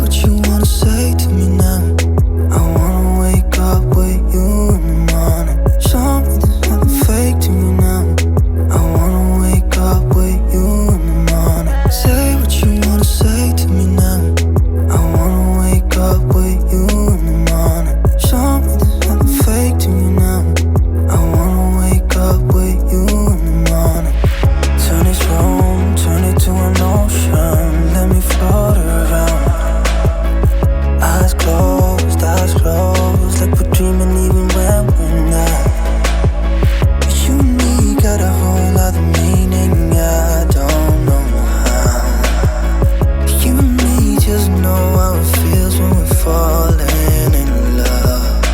what you wanna say to me now. I wanna wake up with you in the morning. Show me there's nothing fake to me now. I wanna wake up with you in the morning. Say what you wanna say to me now. I wanna wake up with you in the morning. Show me there's nothing fake to me now. I wanna wake up with you in the morning. Turn this room, turn it to an ocean. Let me float around. Eyes closed, like we're dreaming even when we're not. You and me got a whole other meaning, I don't know how. You and me just know how it feels when we're falling in love.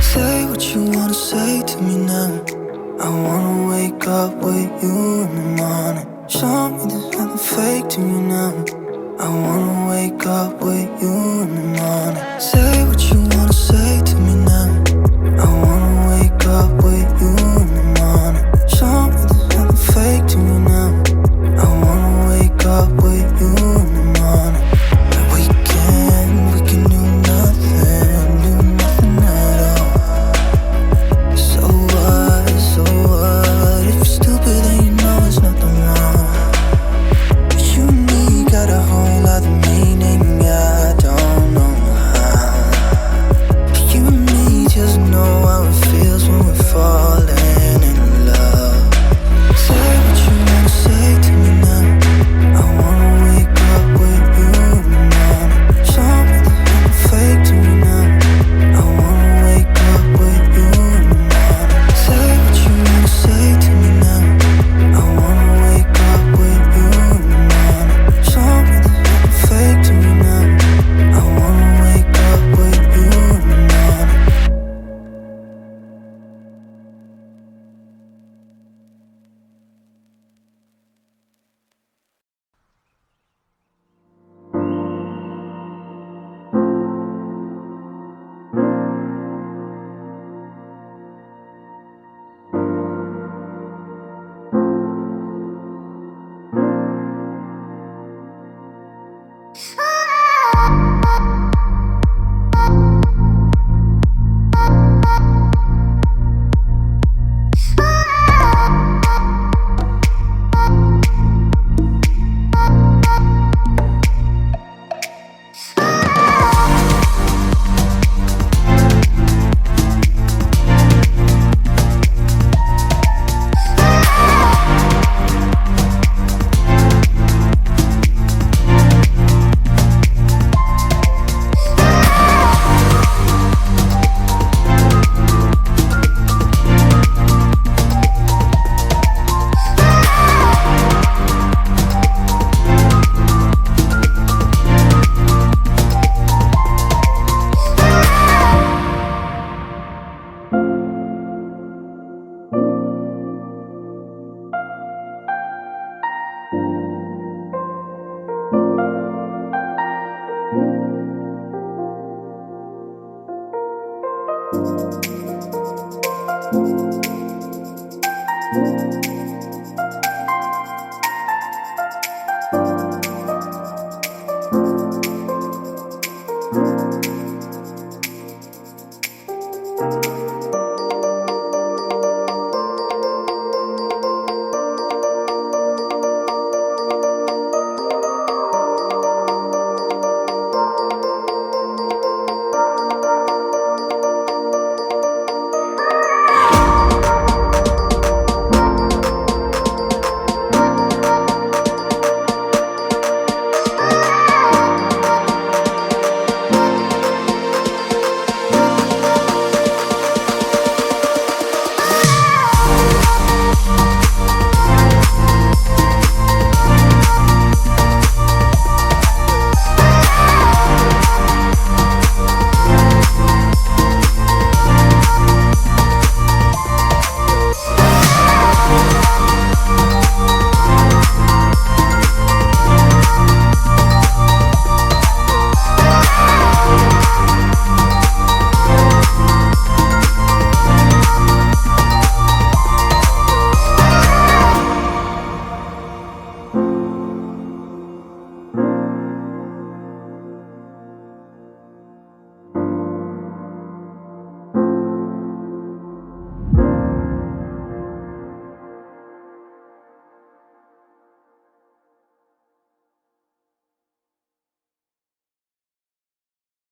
Say what you wanna say to me now. I wanna wake up with you in the morning. Show me there's nothing fake to me now. I wanna wake up with you in the morning. Say what you wanna say to me now. I wanna wake up with you in the morning. Show me there's nothing fake to me now. I wanna wake up with you in the morning. We can do nothing at all. So what, if you're stupid then you know there's nothing wrong. But you and me got a whole other meaning, I don't know how. You and me just know how it feels when we're falling in love. Say what you wanna say to me now. I wanna wake up with you in the morning. Show me there's nothing fake to me now. I wanna wake up with you in the morning. Say what you wanna say to me now. I wanna wake up with you in the morning. Show me there's nothing fake to me now. I wanna wake up with you in the morning.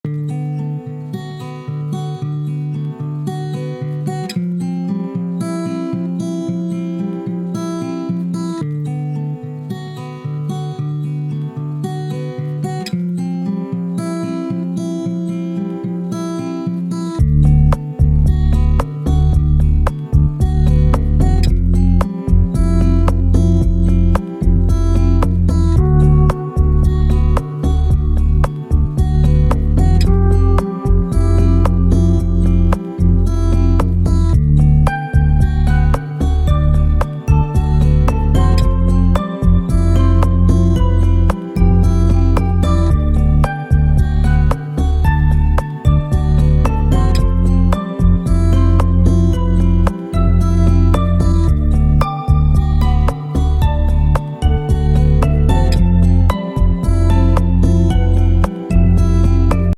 you.